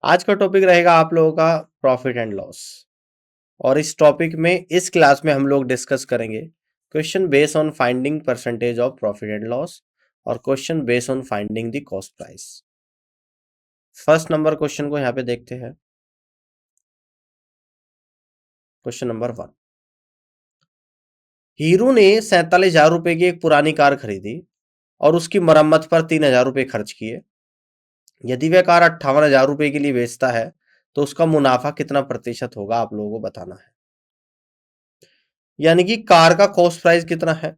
आज का टॉपिक रहेगा आप लोगों का प्रॉफिट एंड लॉस, और इस टॉपिक में इस क्लास में हम लोग डिस्कस करेंगे question based on finding percentage of profit and loss और question based on finding the cost price. First number question को यहाँ पे देखते हैं। क्वेश्चन नंबर 1, हीरू ने 47,000 रुपए की एक पुरानी कार खरीदी और उसकी मरम्मत पर 3,000 रुपए खर्च किए। यदि वह कार 58,000 रुपए के लिए बेचता है तो उसका मुनाफा कितना प्रतिशत होगा, आप लोगों को बताना है। यानी कि कार का कॉस्ट प्राइस कितना है,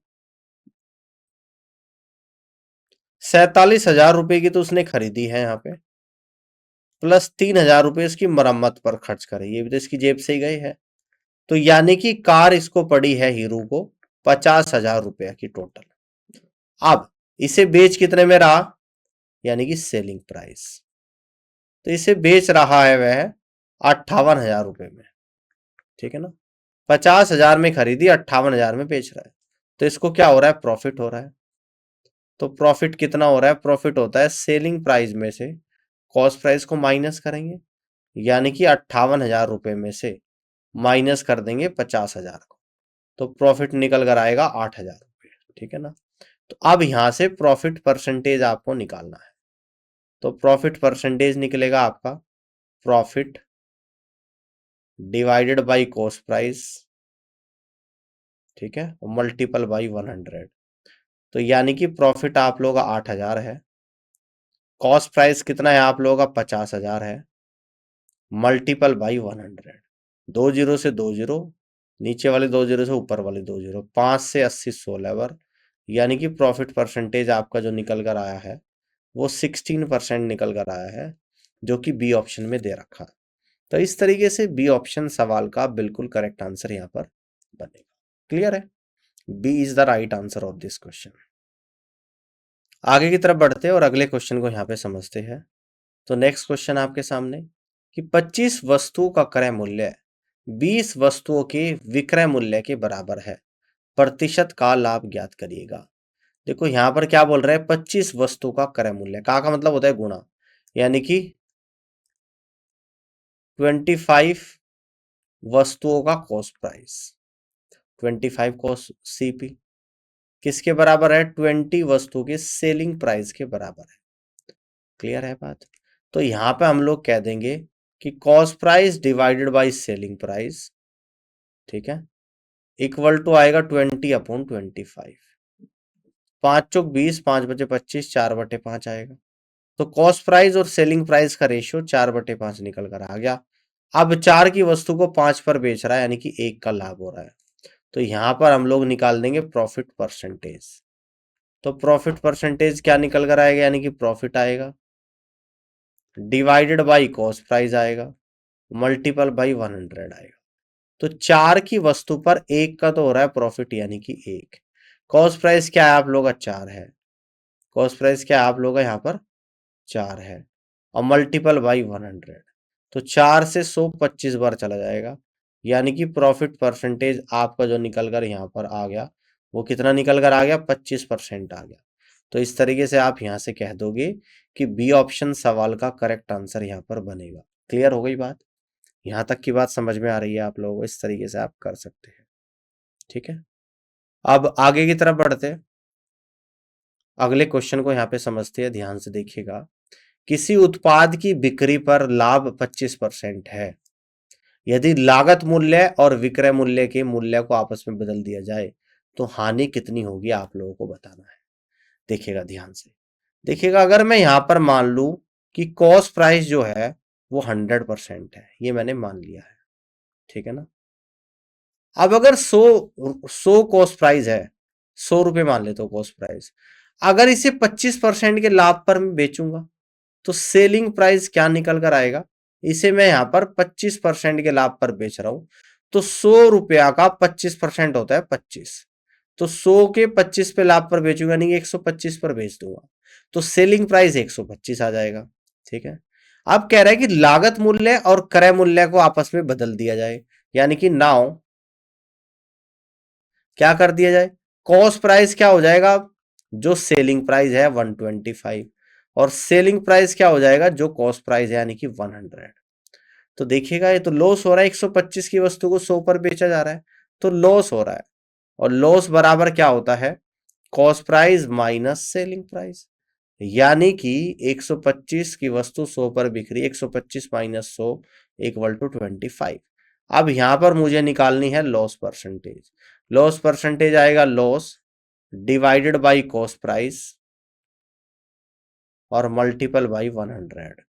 47,000 रुपए की तो उसने खरीदी है यहाँ पे, प्लस 3,000 रुपए इसकी मरम्मत पर खर्च करे, ये भी तो इसकी जेब से ही गए है। तो यानी कि कार इसको पड़ी है हीरू को 50,000 रुपया की टोटल। अब इसे बेच कितने में रहा, यानी कि सेलिंग प्राइस, तो इसे बेच रहा है वह 58,000 रुपए में, ठीक है ना। 50,000 में खरीदी, 58,000 में बेच रहा है, तो इसको क्या हो रहा है, प्रॉफिट हो रहा है। तो प्रॉफिट कितना हो रहा है, प्रॉफिट होता है सेलिंग प्राइस में से कॉस्ट प्राइस को माइनस करेंगे, यानी कि 58,000 रुपए में से माइनस कर देंगे 50,000 को, तो प्रॉफिट निकल कर आएगा 8,000 रुपये, ठीक है ना। तो अब यहां से प्रॉफिट परसेंटेज आपको निकालना है, तो प्रॉफिट परसेंटेज निकलेगा आपका profit divided by cost price, ठीक है, मल्टीपल बाई 100। तो यानी कि प्रॉफिट आप लोगों का 8,000 है, कॉस्ट प्राइस कितना है आप लोगों का 50,000 है, मल्टीपल बाई 100। 2 जीरो से 2 जीरो, नीचे वाले 2 जीरो से ऊपर वाले 2 जीरो, 5 से 80 16 बार, यानी कि प्रॉफिट परसेंटेज आपका जो निकल कर आया है वो 16% निकल कर आया है, जो कि बी ऑप्शन में दे रखा है। तो इस तरीके से बी ऑप्शन सवाल का बिल्कुल करेक्ट आंसर यहाँ पर बनेगा। क्लियर है, B is the right answer of this question. आगे की तरफ बढ़ते हैं और अगले क्वेश्चन को यहाँ पे समझते हैं। तो नेक्स्ट क्वेश्चन आपके सामने कि 25 वस्तुओं का क्रय मूल्य 20 वस्तुओं के विक्रय मूल्य के बराबर है, प्रतिशत का लाभ ज्ञात करिएगा। देखो यहां पर क्या बोल रहे हैं, 25 वस्तु का क्रय मूल्य, का मतलब होता है गुणा, यानी कि 25 वस्तुओं का कॉस्ट प्राइस, 25 कॉस्ट सीपी किसके बराबर है, 20 वस्तु के सेलिंग प्राइस के बराबर है। क्लियर है बात। तो यहां पे हम लोग कह देंगे कि cost price divided by selling price, ठीक है, इक्वल टू आएगा 20/25। 5 चौक 20, 5 बचे 25, 4/5 आएगा। तो कॉस्ट प्राइस और सेलिंग प्राइस का रेशियो 4/5 निकल कर आ गया। अब 4 की वस्तु को 5 पर बेच रहा है, यानी कि 1 का लाभ हो रहा है। तो यहां पर हम लोग निकाल देंगे प्रॉफिट परसेंटेज। तो प्रॉफिट परसेंटेज क्या निकल कर आएगा, यानी कि प्रॉफिट आएगा डिवाइडेड बाई कॉस्ट प्राइस आएगा, मल्टीपल बाई 100 आएगा। तो 4 की वस्तु पर 1 का तो हो रहा है प्रॉफिट, यानी कि 1। कॉस्ट प्राइस क्या है आप लोग का, 4 है। कॉस्ट प्राइस क्या है आप लोग का यहाँ पर, 4 है, और मल्टीपल बाई 100। तो 4 से 100 25 बार चला जाएगा, यानी कि प्रॉफिट परसेंटेज आपका जो निकल कर यहाँ पर आ गया वो कितना निकल कर आ गया, 25% आ गया। तो इस तरीके से आप यहाँ से कह दोगे कि बी ऑप्शन सवाल का करेक्ट आंसर यहाँ पर बनेगा। क्लियर हो गई बात, यहाँ तक की बात समझ में आ रही है आप लोगों को, इस तरीके से आप कर सकते हैं, ठीक है। अब आगे की तरफ बढ़ते हैं, अगले क्वेश्चन को यहाँ पे समझते हैं, ध्यान से देखिएगा। किसी उत्पाद की बिक्री पर लाभ 25% है, यदि लागत मूल्य और विक्रय मूल्य के मूल्य को आपस में बदल दिया जाए तो हानि कितनी होगी, आप लोगों को बताना है। देखिएगा ध्यान से, देखिएगा अगर मैं यहां पर मान लू कि कॉस्ट प्राइस जो है वो 100% है, ये मैंने मान लिया है, ठीक है ना। अब अगर 100 कॉस्ट प्राइस है, 100 रुपए मान लेते हो कॉस्ट प्राइस, अगर इसे 25% के लाभ पर मैं बेचूंगा तो सेलिंग प्राइस क्या निकल कर आएगा, इसे मैं यहां पर 25% के लाभ पर बेच रहा हूं, तो 100 रुपया का 25% होता है 25, तो 100 के 25 पे लाभ पर बेचूंगा, नहीं 125 पर बेच दूंगा, तो सेलिंग प्राइस 125 आ जाएगा, ठीक है। अब कह रहा है कि लागत मूल्य और क्रय मूल्य को आपस में बदल दिया जाए, यानी कि नाउ क्या कर दिया जाए, कॉस्ट प्राइस क्या हो जाएगा, जो सेलिंग प्राइस है 125, और सेलिंग प्राइस क्या हो जाएगा, जो कॉस्ट प्राइस है यानी कि 100। तो देखिएगा ये तो लॉस हो रहा है, 125 की वस्तु को 100 पर बेचा जा रहा है तो लॉस हो रहा है। और लॉस बराबर क्या होता है, cost price minus selling price. यानी कि 125 की वस्तु 100 पर बिक रही है, 125 माइनस 100 इक्वल टू 25। अब यहां पर मुझे निकालनी है लॉस परसेंटेज। लॉस परसेंटेज आएगा loss divided by cost price और मल्टीपल बाई 100।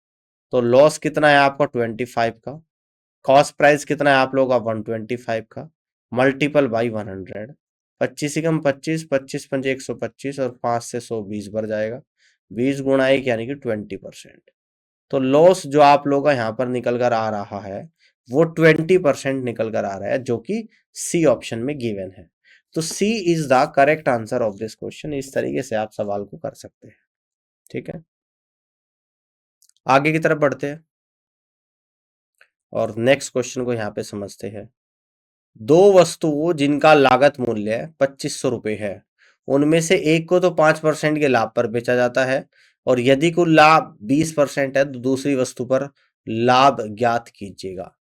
तो लॉस कितना है आपका 25 का, कॉस्ट प्राइस कितना है आप लोगों का 125 का, मल्टीपल बाई 100। 25 ही कम 25, 25 पंजे 125 और 5 से 100 20 बढ़ जाएगा, 20 गुणा 1 यानी कि 20%। तो लॉस जो आप लोगों का यहाँ पर निकल कर आ रहा है वो 20% निकल कर आ रहा है, जो कि सी ऑप्शन में गिवन है। तो C is the correct answer of this question. इस तरीके से आप सवाल को कर सकते हैं। ठीक है, आगे की तरफ बढ़ते हैं और नेक्स्ट क्वेश्चन को यहाँ पे समझते हैं। दो वस्तुओं जिनका लागत मूल्य 2500 रुपये है, उनमें से एक को तो 5% के लाभ पर बेचा जाता है और यदि कुल लाभ 20% है तो दूसरी वस्तु पर लाभ ज्ञात कीजिएगा।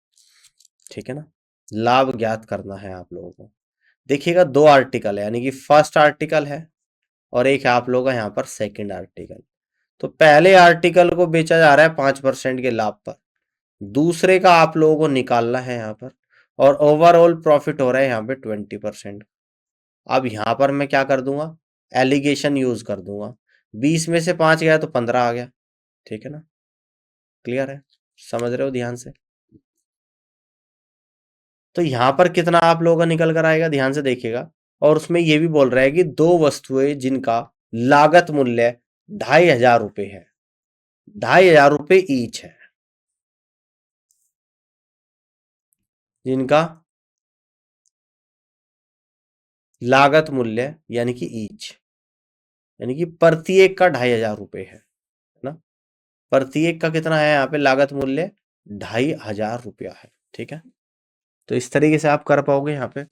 ठीक है ना, लाभ ज्ञात करना है आप लोगों को। देखिएगा दो आर्टिकल है, यानी कि फर्स्ट आर्टिकल है और एक है आप लोगों का यहाँ पर सेकंड आर्टिकल। तो पहले आर्टिकल को बेचा जा रहा है 5% के लाभ पर, दूसरे का आप लोगों को निकालना है यहाँ पर, और ओवरऑल प्रॉफिट हो रहा है यहाँ पे 20%। अब यहाँ पर मैं क्या कर दूंगा, एलिगेशन यूज कर दूंगा। 20 में से 5 गया तो 15 आ गया। ठीक है ना, क्लियर है, समझ रहे हो ध्यान से। तो यहां पर कितना आप लोगों का निकल कर आएगा, ध्यान से देखिएगा। और उसमें यह भी बोल रहा है कि दो वस्तुएं जिनका लागत मूल्य 2500 रुपये है, 2500 रुपये ईच है, जिनका लागत मूल्य यानी कि ईच, यानी कि प्रत्येक का 2500 रुपये है ना। प्रत्येक का कितना है यहाँ पे लागत मूल्य, 2500 रुपया है। ठीक है, तो इस तरीके से आप कर पाओगे यहाँ पे।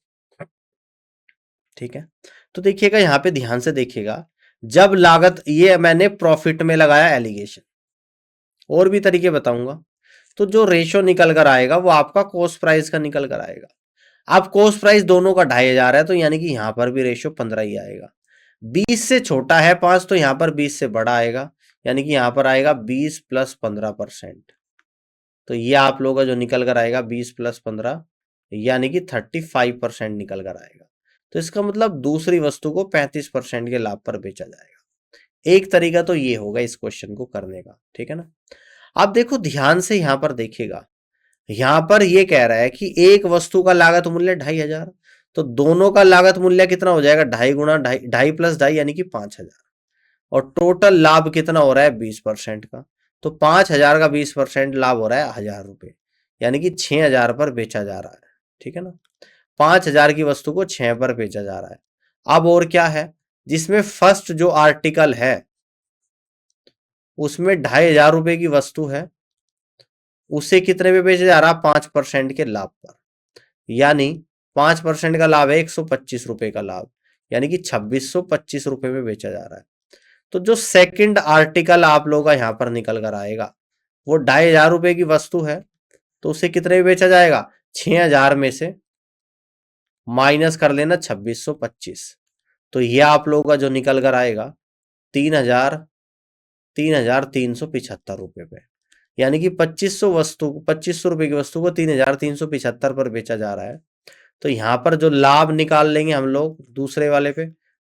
ठीक है, तो देखिएगा यहाँ पे ध्यान से देखिएगा, जब लागत, ये मैंने प्रॉफिट में लगाया एलिगेशन, और भी तरीके बताऊंगा। तो जो रेशो निकल कर आएगा वो आपका कॉस्ट प्राइस का निकल कर आएगा। अब कॉस्ट प्राइस दोनों का 2500 है तो यानी कि यहां पर भी रेशो 15 ही आएगा। 20 से छोटा है 5 तो यहां पर 20 से बड़ा आएगा, यानी कि यहां पर आएगा 20 प्लस 15%। तो ये आप लोगों का जो निकल कर आएगा 20 प्लस 15 यानी कि 35% निकल कर आएगा। तो इसका मतलब दूसरी वस्तु को 35% के लाभ पर बेचा जाएगा। एक तरीका तो ये होगा इस क्वेश्चन को करने का। ठीक है ना, अब देखो ध्यान से यहां पर देखिएगा, यहां पर ये कह रहा है कि एक वस्तु का लागत मूल्य 2500, तो दोनों का लागत मूल्य कितना हो जाएगा, 2.5 गुणा 2.5 प्लस 2.5 यानी कि 5000। और टोटल लाभ कितना हो रहा है 20% का, तो 5000 का 20% लाभ हो रहा है 1000 रुपये, यानी कि 6000 पर बेचा जा रहा है। ठीक है ना, 5000 की वस्तु को 6 पर बेचा जा रहा है। अब और क्या है, जिसमें फर्स्ट जो आर्टिकल है उसमें 2500 रुपए की वस्तु है, उसे कितने पे बेचा जा रहा है, 5% के लाभ पर, यानी 5% का लाभ है 125 रुपए का लाभ, यानी कि 2625 रुपए में बेचा जा रहा है। तो जो सेकंड आर्टिकल आप लोगों का यहां पर निकल कर आएगा वो 2500 रुपए की वस्तु है, तो उसे कितने में बेचा जाएगा, 6000 में से माइनस कर लेना 2625, तो ये आप लोगों का जो निकल कर आएगा 3375 रुपए पे, यानी कि 2500 रुपए की वस्तु को 3375 पर बेचा जा रहा है। तो यहां पर जो लाभ निकाल लेंगे हम लोग दूसरे वाले पे,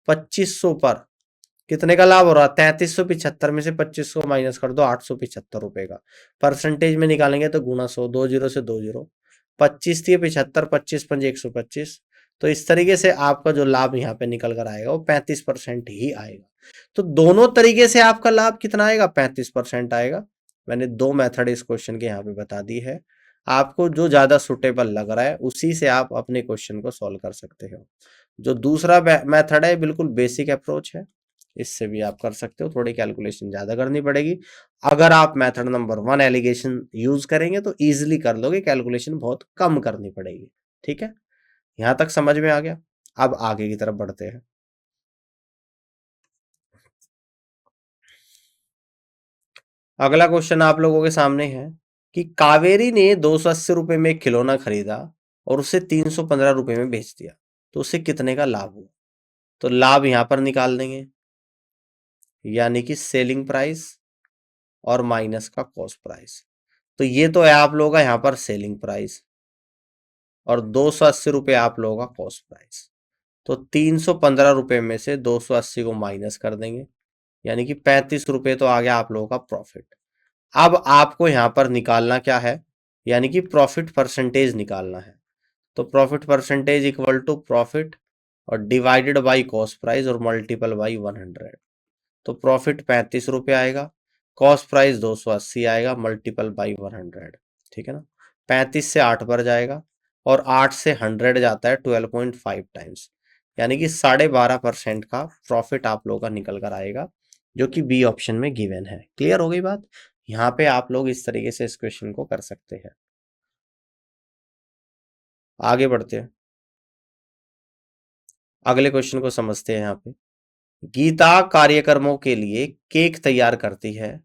2500 पर कितने का लाभ हो रहा है, 3375 में से 2500 माइनस कर दो, 875 रुपए का। परसेंटेज में निकालेंगे तो गुना 100, 20 से 20, 25 थी 75, 25 पंजे 125। तो इस तरीके से आपका जो लाभ यहाँ पे निकल कर आएगा वो 35% ही आएगा। तो दोनों तरीके से आपका लाभ कितना आएगा, 35% आएगा। मैंने दो मेथड इस क्वेश्चन के यहाँ पे बता दी है, आपको जो ज्यादा सुटेबल लग रहा है उसी से आप अपने क्वेश्चन को सॉल्व कर सकते हो। जो दूसरा मेथड है बिल्कुल बेसिक अप्रोच है, इससे भी आप कर सकते हो, थोड़ी कैलकुलेशन ज्यादा करनी पड़ेगी। अगर आप मेथड नंबर 1 एलिगेशन यूज करेंगे तो इजीली कर लोगे, कैलकुलेशन बहुत कम करनी पड़ेगी। ठीक है, यहां तक समझ में आ गया। अब आगे की तरफ बढ़ते हैं। अगला क्वेश्चन आप लोगों के सामने है कि कावेरी ने 280 रुपए में एक खिलौना खरीदा और उसे 315 रुपए में बेच दिया, तो उसे कितने का लाभ हुआ? तो लाभ यहां पर निकाल देंगे, यानी कि सेलिंग प्राइस और माइनस का कॉस्ट प्राइस। तो ये तो है आप लोगों का यहाँ पर सेलिंग प्राइस और 280 रुपये आप लोगों का कॉस्ट प्राइस। तो 315 रुपए में से 280 को माइनस कर देंगे, यानी कि 35 रुपए तो आ गया आप लोगों का प्रॉफिट। अब आपको यहां पर निकालना क्या है, यानी कि प्रॉफिट परसेंटेज निकालना है। तो profit percentage equal to profit और डिवाइडेड बाई कॉस्ट प्राइस और मल्टीपल बाई 100। तो प्रॉफिट 35 रुपये आएगा, कॉस्ट प्राइस 280 आएगा, मल्टीपल बाई 100। ठीक है ना, 35 से 8 पर जाएगा और 8 से 100 जाता है 12.5 टाइम्स, यानी कि 12.5% का प्रॉफिट आप लोगों का निकल कर आएगा, जो कि बी ऑप्शन में गिवन है। क्लियर हो गई बात? यहाँ पे आप लोग इस तरीके से इस क्वेश्चन को कर सकते हैं। आगे बढ़ते हैं, अगले क्वेश्चन को समझते हैं। यहाँ पे गीता कार्यक्रमों के लिए केक तैयार करती है।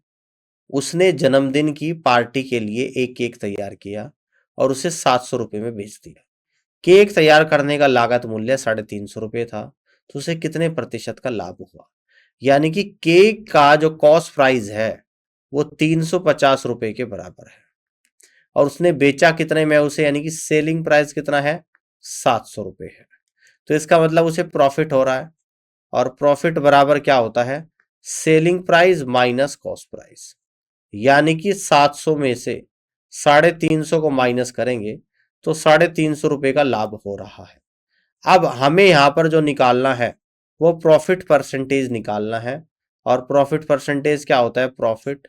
उसने जन्मदिन की पार्टी के लिए एक केक तैयार किया और उसे 700 रुपए में बेच दिया। केक तैयार करने का लागत मूल्य 350 रुपये था, तो उसे कितने प्रतिशत का लाभ हुआ? यानी कि केक का जो कॉस्ट प्राइस है वो 350 रुपए के बराबर है और उसने बेचा कितने में उसे, यानी कि सेलिंग प्राइस कितना है, 700 रुपए है। तो इसका मतलब उसे प्रॉफिट हो रहा है और प्रॉफिट बराबर क्या होता है, selling price minus cost price. यानी कि 700 में से 350 को माइनस करेंगे तो 350 रुपए का लाभ हो रहा है। अब हमें यहां पर जो निकालना है वो प्रॉफिट परसेंटेज निकालना है, और प्रॉफिट परसेंटेज क्या होता है, profit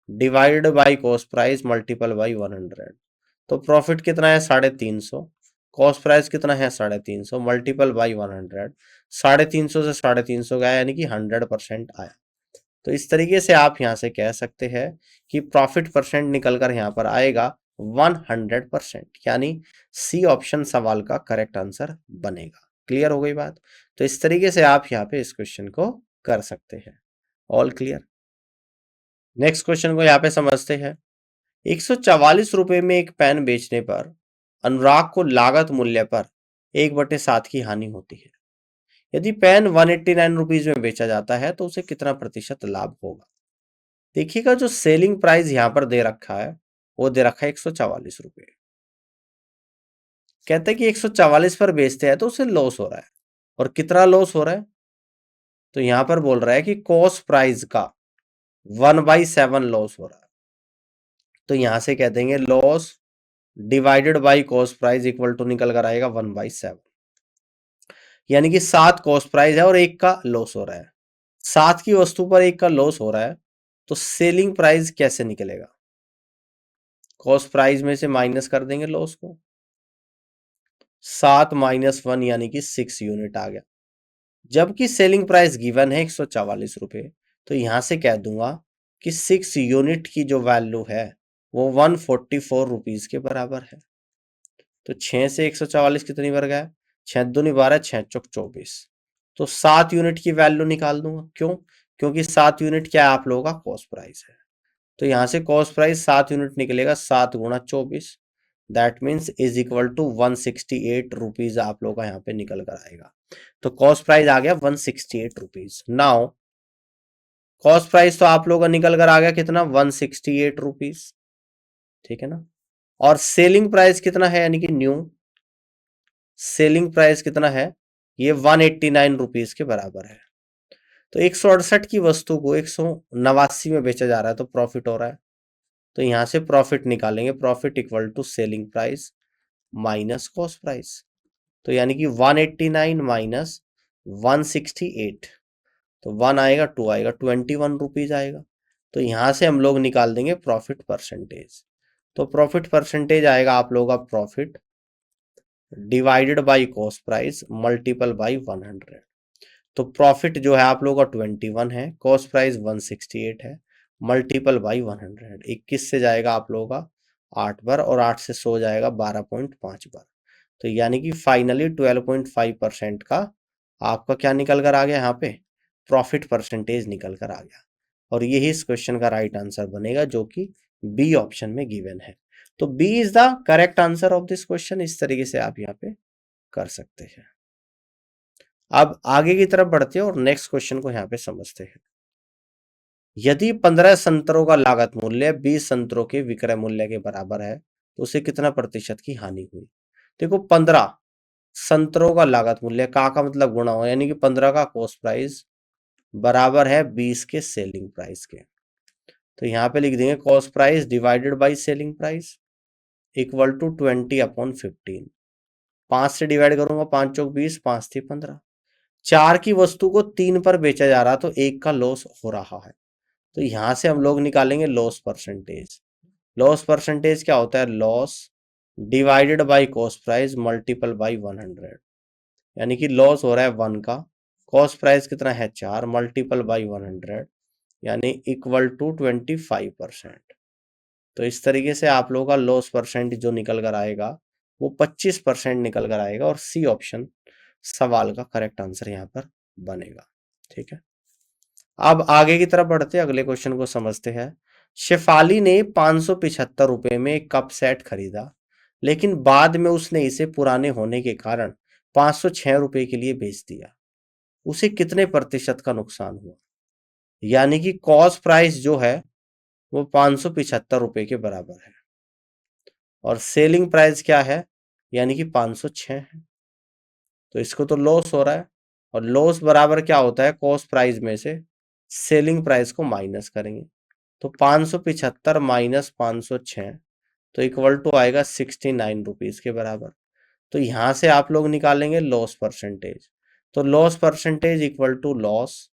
divided by cost price multiple by 100। तो प्रॉफिट कितना है, 350, कॉस्ट प्राइस कितना है, 350, मल्टीपल बाई 100। 350 से 350 गया, यानी कि 100% आया। तो इस तरीके से आप यहां से कह सकते हैं कि प्रॉफिट परसेंट निकलकर यहां पर आएगा 100%, यानी सी ऑप्शन सवाल का करेक्ट आंसर बनेगा। क्लियर हो गई बात? तो इस तरीके से आप यहाँ पे इस क्वेश्चन को कर सकते हैं। All clear? नेक्स्ट क्वेश्चन को यहाँ पे समझते हैं। 144 रुपए में एक पेन बेचने पर अनुराग को लागत मूल्य पर 1/7 की हानि होती है। यदि पेन 189 रुपीज में बेचा जाता है तो उसे कितना प्रतिशत लाभ होगा? देखिएगा, जो सेलिंग प्राइस यहां पर दे रखा है वो दे रखा है 144 रुपए। कहते हैं कि 144 पर बेचते हैं तो उसे लॉस हो रहा है, और कितना लॉस हो रहा है, तो यहां पर बोल रहा है कि कॉस्ट प्राइस का 1/7 लॉस हो रहा है। तो यहां से कह देंगे loss divided by cost price equal to निकल कर आएगा 1/7, यानी कि 7 कॉस्ट प्राइस है और 1 का लॉस हो रहा है। 7 की वस्तु पर 1 का लॉस हो रहा है, तो सेलिंग प्राइस कैसे निकलेगा? कॉस्ट प्राइस में से माइनस कर देंगे लॉस को, 7 माइनस 1 यानी कि 6 यूनिट आ गया। जबकि सेलिंग प्राइस गिवन है 144 रुपए, तो यहां से कह दूंगा कि 6 यूनिट की जो वैल्यू है वो 144 रुपीज के बराबर है। तो 6 से 144 कितनी बार गया, 6 दूनी 12, 6 चौक 24। तो 7 यूनिट की वैल्यू निकाल दूंगा। क्यों? क्योंकि 7 यूनिट क्या है, आप लोगों का कॉस्ट प्राइस है। तो यहां से कॉस्ट प्राइस 7 यूनिट निकलेगा, 7 गुणा 24, that means is equal to 168 rupees आप लोगों का यहाँ पे निकल कर आएगा। तो कॉस्ट प्राइस आ गया 168 रुपीज। नाउ कॉस्ट प्राइस तो आप लोगों का निकल कर आ गया कितना, 168 रुपीज। ठीक है ना, और सेलिंग प्राइस कितना है, यानी कि न्यू सेलिंग प्राइस कितना है, ये 189 रुपीज के बराबर है। तो 168 की वस्तु को 189 में बेचा जा रहा है, तो प्रॉफिट हो रहा है। तो यहां से प्रॉफिट निकालेंगे, profit equal to selling price minus cost price. तो यानी कि 189 माइनस 168, तो 1 आएगा, 2 आएगा, 21 रुपीज आएगा। तो यहां से हम लोग निकाल देंगे प्रॉफिट परसेंटेज। तो प्रॉफिट परसेंटेज आएगा आप लोगों का profit divided by cost price multiple by 100। तो प्रॉफिट जो है आप लोगों का 21 है, कॉस्ट प्राइस 168 है, मल्टीपल बाई 100। 21 से जाएगा आप लोगों का 8 बार और 8 से 100 जाएगा 12.5 बार। तो यानी कि फाइनली 12.5% का आपका क्या निकल कर आ गया, यहाँ पे प्रॉफिट परसेंटेज निकल कर आ गया। और यही इस क्वेश्चन का राइट आंसर बनेगा, जो कि बी ऑप्शन में गिवन है। तो B is the correct answer of this question. इस तरीके से आप यहाँ पे कर सकते हैं। अब आगे की तरफ बढ़ते हैं और नेक्स्ट क्वेश्चन को यहाँ पे समझते हैं। यदि 15 संतरों का लागत मूल्य 20 संतरों के विक्रय मूल्य के बराबर है तो उसे कितना प्रतिशत की हानि हुई। देखो 15 संतरों का लागत मूल्य का मतलब गुणा हो, यानी कि 15 का कॉस्ट प्राइस बराबर है 20 के सेलिंग प्राइस के। तो यहाँ पे लिख देंगे cost price divided by selling price equal to 20/15। 5 से डिवाइड करूंगा, 5 चौक 20, 5 थी 15। 4 की वस्तु को 3 पर बेचा जा रहा तो 1 का लॉस हो रहा है। तो यहां से हम लोग निकालेंगे लॉस परसेंटेज। लॉस परसेंटेज क्या होता है, loss divided by cost price multiple by 100, यानी कि लॉस हो रहा है 1 का, कॉस्ट प्राइस कितना है 4 मल्टीपल बाई 100, यानी इक्वल टू 25%। तो इस तरीके से आप लोगों का लॉस परसेंट जो निकल कर आएगा वो 25% निकल कर आएगा, और सी ऑप्शन सवाल का करेक्ट आंसर यहाँ पर बनेगा। ठीक है, अब आगे की तरफ बढ़ते अगले क्वेश्चन को समझते हैं। शेफाली ने 575 रुपए में एक कप सेट खरीदा, लेकिन बाद में उसने इसे पुराने होने के कारण 506 रुपए के लिए बेच दिया। उसे कितने प्रतिशत का नुकसान हुआ। यानी कि कॉस्ट प्राइस जो है वो 575 रुपए के बराबर है और सेलिंग प्राइस क्या है, यानी कि 506 है। तो इसको तो लॉस हो रहा है, और लॉस बराबर क्या होता है, कॉस्ट प्राइस में से सेलिंग प्राइस को माइनस करेंगे। तो 575 माइनस 506 तो इक्वल टू आएगा 69 रुपीज के बराबर। तो यहां से आप लोग निकालेंगे लॉस परसेंटेज। तो loss percentage equal to loss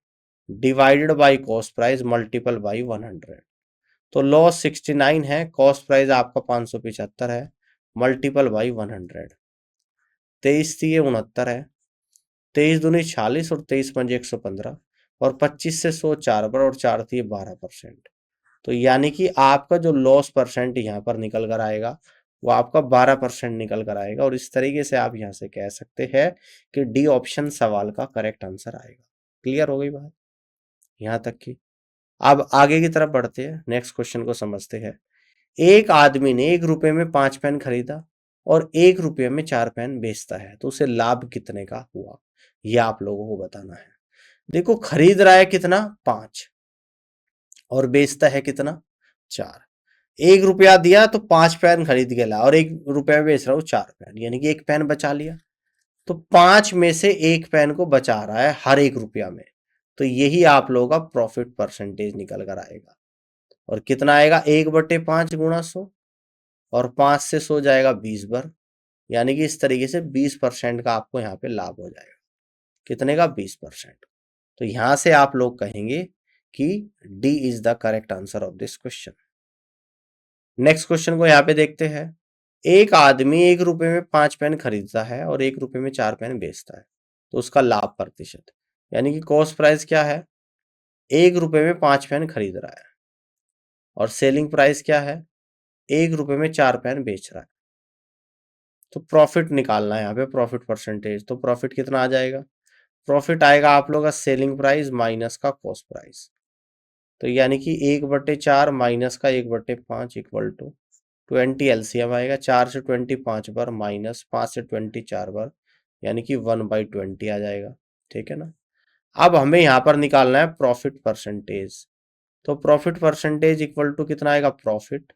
divided by cost price multiple by 100। तो लॉस 69 है, कॉस्ट प्राइस आपका 575 है, मल्टीपल बाई 100। 23 थी 69 है, 23 दूनी 46 और 23 पंजे 115, और 25 से 100 4 पर, और 4 थी 12%। तो यानी कि आपका जो लॉस परसेंट यहाँ पर निकल कर आएगा वो आपका 12% निकल कर आएगा, और इस तरीके से आप यहाँ से कह सकते हैं कि डी ऑप्शन सवाल का करेक्ट आंसर आएगा। क्लियर हो गई बात यहाँ तक की। अब आगे की तरफ बढ़ते हैं, नेक्स्ट क्वेश्चन को समझते हैं। एक आदमी ने 1 रुपए में 5 पेन खरीदा और 1 रुपए में 4 पेन बेचता है, तो उसे लाभ कितने का हुआ, यह आप लोगों को बताना है। देखो खरीद रहा है कितना 5 और बेचता है कितना 4। 1 रुपया दिया तो 5 पेन खरीद के ला, और 1 रुपया में बेच रहा हूं 4 पेन, यानी कि 1 पेन बचा लिया। तो 5 में से 1 पेन को बचा रहा है हर 1 रुपया में। तो यही आप लोगों का प्रॉफिट परसेंटेज निकल कर आएगा। और कितना आएगा, 1/5 गुणा 100, और 5 से 100 जाएगा 20 बार, यानी कि इस तरीके से 20% का आपको यहाँ पे लाभ हो जाएगा। कितने का, 20%। तो यहां से आप लोग कहेंगे कि D is the correct answer of this question. Next question को यहाँ पे देखते हैं। एक आदमी 1 रुपए में 5 पेन खरीदता है और 1 रुपए में 4 पेन बेचता है, तो उसका लाभ प्रतिशत, यानी कि कॉस्ट प्राइस क्या है, 1 रुपए में 5 पेन खरीद रहा है और सेलिंग प्राइस क्या है, 1 रुपए में 4 पेन बेच रहा है। तो प्रॉफिट निकालना है यहाँ पे, प्रॉफिट परसेंटेज। तो प्रॉफिट कितना आ जाएगा, प्रॉफिट आएगा आप लोग का सेलिंग प्राइस माइनस का कॉस्ट प्राइस। तो यानी कि 1/4 माइनस का 1/5 इक्वल टू 20 एलसीएम आएगा, 4 से 20 5 बार, माइनस 5 से 20 4 बार, यानी कि 1/20 आ जाएगा। ठीक है ना। अब हमें यहाँ पर निकालना है प्रॉफिट परसेंटेज। तो प्रॉफिट परसेंटेज इक्वल टू कितना आएगा, profit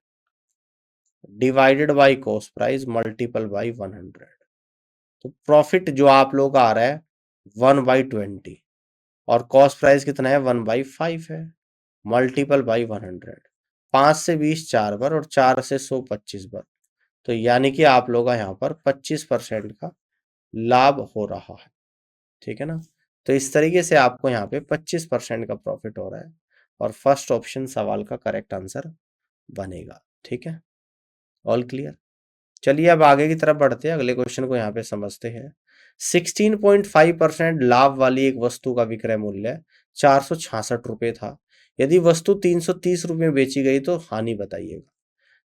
divided by cost price multiple by 100। तो प्रॉफिट जो आप लोग का आ रहा है 1/20, और कॉस्ट प्राइस कितना है 1/5 है, मल्टीपल बाई 100। 5 से 20 4 बार, और 4 से 100 25 बार। तो यानी कि आप लोग का यहाँ पर 25% का लाभ हो रहा है। ठीक है ना। तो इस तरीके से आपको यहाँ पे 25% का प्रॉफिट हो रहा है, और फर्स्ट ऑप्शन सवाल का करेक्ट आंसर बनेगा। ठीक है, ऑल क्लियर। चलिए अब आगे की तरफ बढ़ते हैं, अगले क्वेश्चन को यहाँ पे समझते हैं। 16.5% लाभ वाली एक वस्तु का विक्रय मूल्य 466 रुपए था। यदि वस्तु 330 रुपए में बेची गई तो हानि बताइएगा।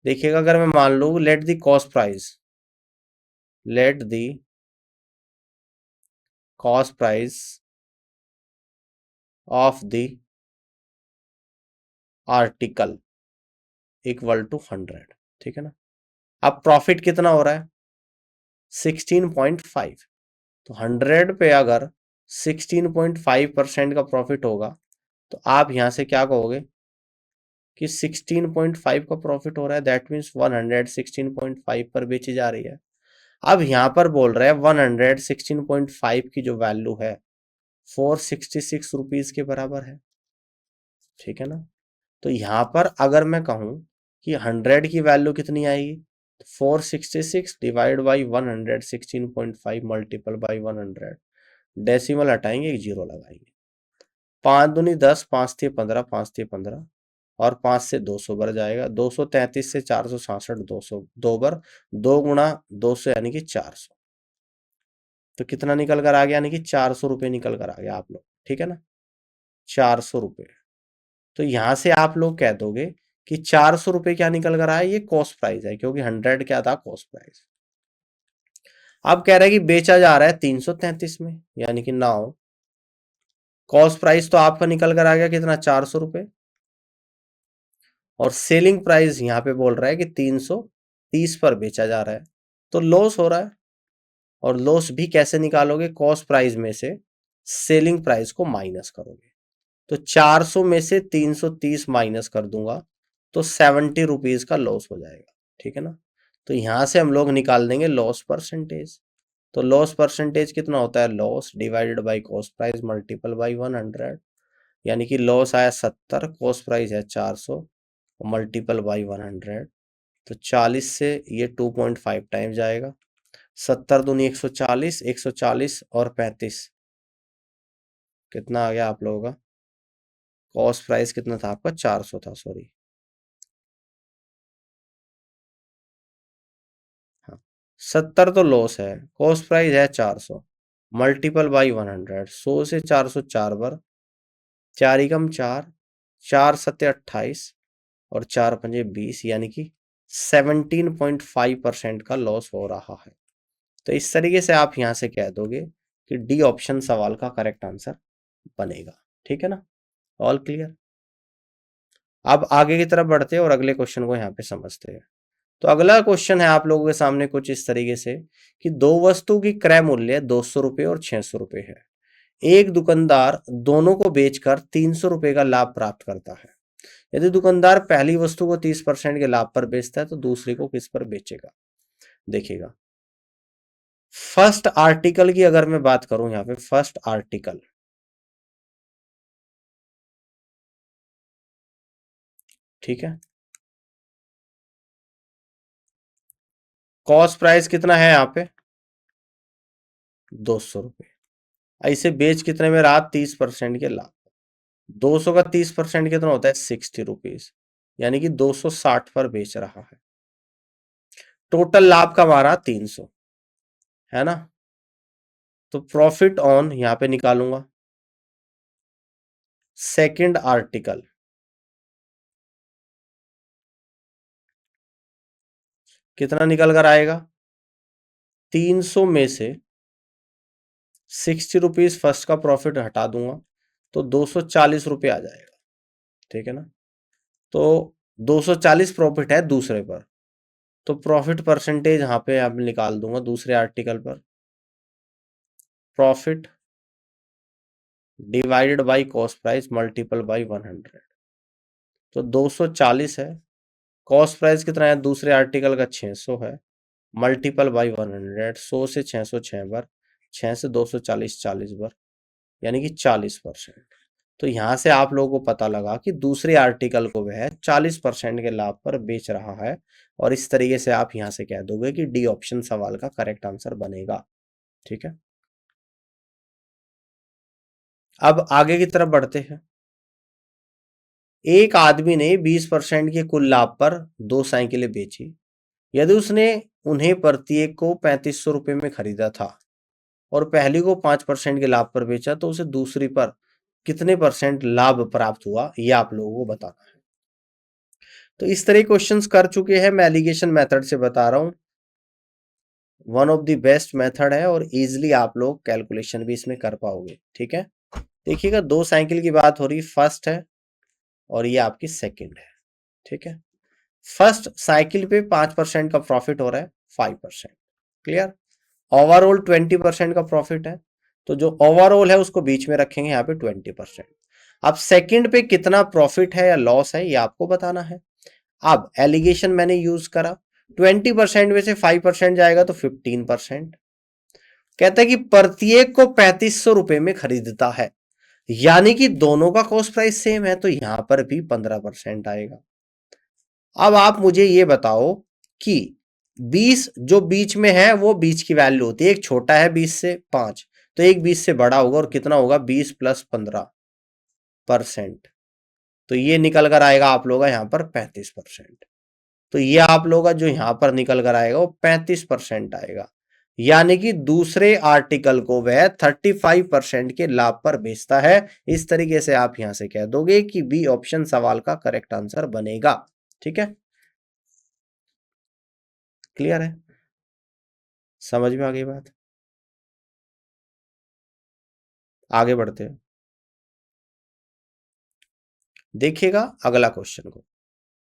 देखिएगा, अगर मैं मान लू let the cost price, let the cost price of the article equal to 100, ठीक है ना। अब प्रॉफिट कितना हो रहा है 16.5, तो 100 पे अगर 16.5% का प्रॉफिट होगा तो आप यहां से क्या कहोगे कि 16.5 का प्रॉफिट हो रहा है, दैट मीन्स 100 16.5 पर बेची जा रही है। अब यहां पर बोल रहे हैं 100 16.5 की जो वैल्यू है 466 रुपीज के बराबर है, ठीक है ना। तो यहां पर अगर मैं कहूं कि 100 की वैल्यू कितनी आएगी, 466 divide by 100 16.5 multiple by 100, decimal हटाएंगे एक जीरो लगाएंगे, 5 दूनी 10, 5 थी 15, 5 थी 15 और 5 से 200 बढ़ जाएगा, 233 से 466, 200 दो बार 2 गुणा 200 यानी कि 400, तो कितना निकल कर आ गया, यानी कि 400 रुपये निकल कर आ गया आप लोग, ठीक है ना, 400 रुपये। तो यहां से आप लोग कह दोगे कि 400 रुपये क्या निकल कर आया, ये कॉस्ट प्राइस है, क्योंकि 100 क्या था कॉस्ट प्राइस। अब कह रहा है कि बेचा जा रहा है 333 में, यानी कि नाउ कॉस्ट प्राइस तो आपका निकल कर आ गया कितना 400 रुपये, और सेलिंग प्राइस यहां पे बोल रहा है कि 330 पर बेचा जा रहा है, तो लॉस हो रहा है। और लॉस भी कैसे निकालोगे, कॉस्ट प्राइस में से सेलिंग प्राइस को माइनस करोगे, तो 400 में से 330 माइनस कर दूंगा तो 70 रुपीज का लॉस हो जाएगा, ठीक है ना। तो यहां से हम लोग निकाल देंगे लॉस परसेंटेज, तो लॉस परसेंटेज कितना होता है, loss divided by cost price multiple by 100, यानी कि लॉस आया 70, कॉस्ट प्राइस है 400 मल्टीपल बाई 100, तो 40 से ये 2.5 टाइम जाएगा, 70 दूनी 140, 140 और 35 कितना आ गया आप लोगों का, कॉस्ट प्राइस कितना था आपका 400 था, सॉरी हाँ, 70 तो लॉस है, कॉस्ट प्राइस है 400 मल्टीपल बाई 100, 100 से 400 4 बार, 4 एकम 4, 4 सत्ते 28 और 4 पंजे 20, यानी कि 17.5% का लॉस हो रहा है। तो इस तरीके से आप यहां से कह दोगे कि डी ऑप्शन सवाल का करेक्ट आंसर बनेगा, ठीक है ना, ऑल क्लियर। अब आगे की तरफ बढ़ते हैं और अगले क्वेश्चन को यहाँ पे समझते हैं। तो अगला क्वेश्चन है आप लोगों के सामने कुछ इस तरीके से कि दो वस्तु की क्रय मूल्य 200 रुपये और 600 रुपये है, एक दुकानदार दोनों को बेचकर 300 रुपये का लाभ प्राप्त करता है। यदि दुकानदार पहली वस्तु को 30% के लाभ पर बेचता है तो दूसरी को किस पर बेचेगा। देखिएगा फर्स्ट आर्टिकल की अगर मैं बात करूं, यहाँ पे फर्स्ट आर्टिकल, ठीक है, कॉस्ट प्राइस कितना है यहाँ पे 200 रुपये, ऐसे बेच कितने में रहा 30% के लाभ, 200 का 30% कितना होता है 60 रुपीज, यानी कि 260 पर बेच रहा है, टोटल लाभ का हमारा 300 है ना। तो प्रॉफिट ऑन यहां पे निकालूंगा सेकंड आर्टिकल, कितना निकल कर आएगा 300 में से 60 रुपीज फर्स्ट का प्रॉफिट हटा दूंगा तो 240 रुपये आ जाएगा, ठीक है ना। तो 240 प्रॉफिट है दूसरे पर, तो प्रॉफिट परसेंटेज यहां पे आप निकाल दूंगा दूसरे आर्टिकल पर, profit divided by cost price multiple bye 100, तो 240 है, कॉस्ट प्राइस कितना है दूसरे आर्टिकल का 600 है, मल्टीपल बाय 100, 100 से 600 6 बार, 6 से 240 40 बार, यानी कि 40%। तो यहां से आप लोगों को पता लगा कि दूसरे आर्टिकल को वह 40% के लाभ पर बेच रहा है, और इस तरीके से आप यहां से कह दोगे कि डी ऑप्शन सवाल का करेक्ट आंसर बनेगा, ठीक है। अब आगे की तरफ बढ़ते हैं। एक आदमी ने 20% के कुल लाभ पर दो साइकिलें बेची, यदि उसने उन्हें प्रत्येक को 3500 रुपये में खरीदा था और पहली को 5% के लाभ पर बेचा, तो उसे दूसरी पर कितने परसेंट लाभ प्राप्त हुआ, ये आप लोगों को बताना है। तो इस तरह क्वेश्चंस कर चुके हैं, मैं एलिगेशन मेथड से बता रहा हूं, one of the best method है और इजिली आप लोग कैलकुलेशन भी इसमें कर पाओगे, ठीक है। देखिएगा दो साइकिल की बात हो रही, फर्स्ट है और ये आपकी सेकंड है। ठीक है, फर्स्ट साइकिल पे 5% का प्रॉफिट हो रहा है, 5%। क्लियर? ओवरऑल 20% का प्रॉफिट है, तो जो ओवरऑल है उसको बीच में रखेंगे यहाँ पे 20%। अब सेकंड पे कितना प्रॉफिट है या लॉस है ये आपको बताना है। अब एलिगेशन मैंने यूज करा, 20% में से 5% जाएगा तो 15%। कहता है कि प्रत्येक को 3500 रुपए में खरीदता है, यानी कि दोनों का कॉस्ट प्राइस सेम है, तो यहां पर भी 15% आएगा। अब आप मुझे ये बताओ कि 20 जो बीच में है वो बीच की वैल्यू होती है, एक छोटा है 20 से 5, तो एक 20 से बड़ा होगा, और कितना होगा 20 प्लस 15%, तो ये निकल कर आएगा आप लोगों का यहाँ पर 35%। तो ये आप लोगों का जो यहां पर निकल कर आएगा वो 35% आएगा, यानी कि दूसरे आर्टिकल को वह 35% के लाभ पर बेचता है। इस तरीके से आप यहां से कह दोगे कि बी ऑप्शन सवाल का करेक्ट आंसर बनेगा। ठीक है, क्लियर है, समझ में आ गई बात? आगे बढ़ते हैं, देखिएगा अगला क्वेश्चन को।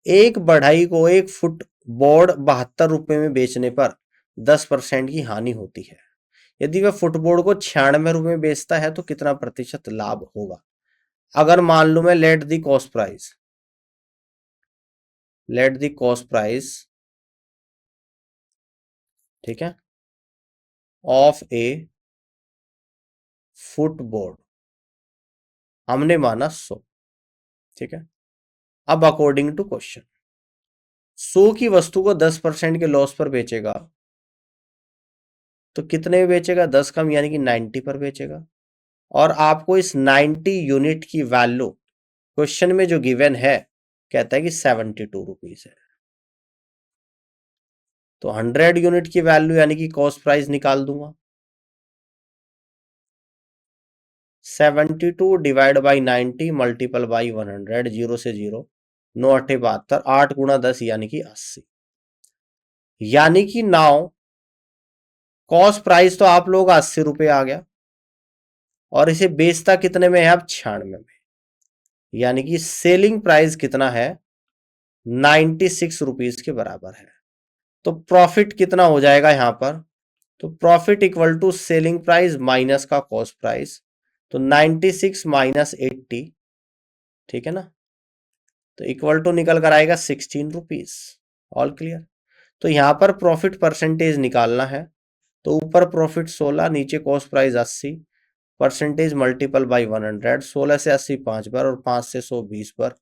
एक बढ़ई को एक फुट बोर्ड 72 रुपए में बेचने पर 10% की हानि होती है। यदि वह फुटबोर्ड को 96 रुपए में बेचता है तो कितना प्रतिशत लाभ होगा? अगर मान लो मैं लेट दी कॉस्ट प्राइस, ठीक है, ऑफ ए फुटबोर्ड हमने माना 100। ठीक है, अब अकॉर्डिंग टू क्वेश्चन 100 की वस्तु को 10% के लॉस पर बेचेगा, तो कितने में बेचेगा? 10 कम यानी कि 90 पर बेचेगा। और आपको इस 90 यूनिट की वैल्यू क्वेश्चन में जो गिवन है कहता है कि 72 रुपीज है, तो 100 यूनिट की वैल्यू यानी कि कॉस्ट प्राइस निकाल दूंगा। 72 डिवाइड बाई 90 मल्टीपल बाई 100, 0 से 0, 9 8 72, 8 गुणा 10 यानी कि 80। यानी कि नाउ कॉस्ट प्राइस तो आप लोग 80 रुपए आ गया, और इसे बेचता कितने में है? अब 96 में, यानी कि सेलिंग प्राइस कितना है? 96 रुपीज के बराबर है। तो प्रॉफिट कितना हो जाएगा यहां पर? तो profit equal to selling price minus का कॉस्ट प्राइस, तो 96 माइनस 80, ठीक है ना, तो इक्वल टू निकल कर आएगा 16 रुपीज। All clear? तो यहां पर प्रॉफिट परसेंटेज निकालना है, तो ऊपर प्रॉफिट 16, नीचे cost price 80, percentage multiple by 100, 16 से 80 5 बार, और 5 से 100 20 बार,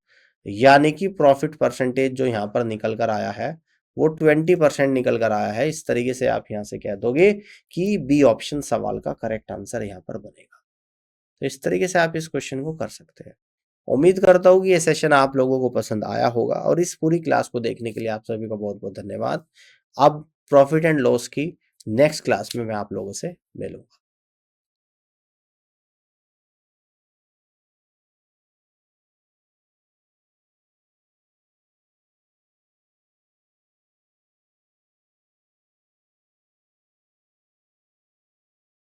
यानी कि प्रॉफिट परसेंटेज जो यहां पर निकल कर आया है वो 20% निकल कर आया है। इस तरीके से आप यहां से कह दोगे कि बी ऑप्शन सवाल का करेक्ट आंसर यहां पर बनेगा। तो इस तरीके से आप इस क्वेश्चन को कर सकते हैं। उम्मीद करता हूँ कि ये सेशन आप लोगों को पसंद आया होगा, और इस पूरी क्लास को देखने के लिए आप सभी का बहुत बहुत धन्यवाद। अब प्रॉफिट एंड लॉस की नेक्स्ट क्लास में मैं आप लोगों से मिलूंगा।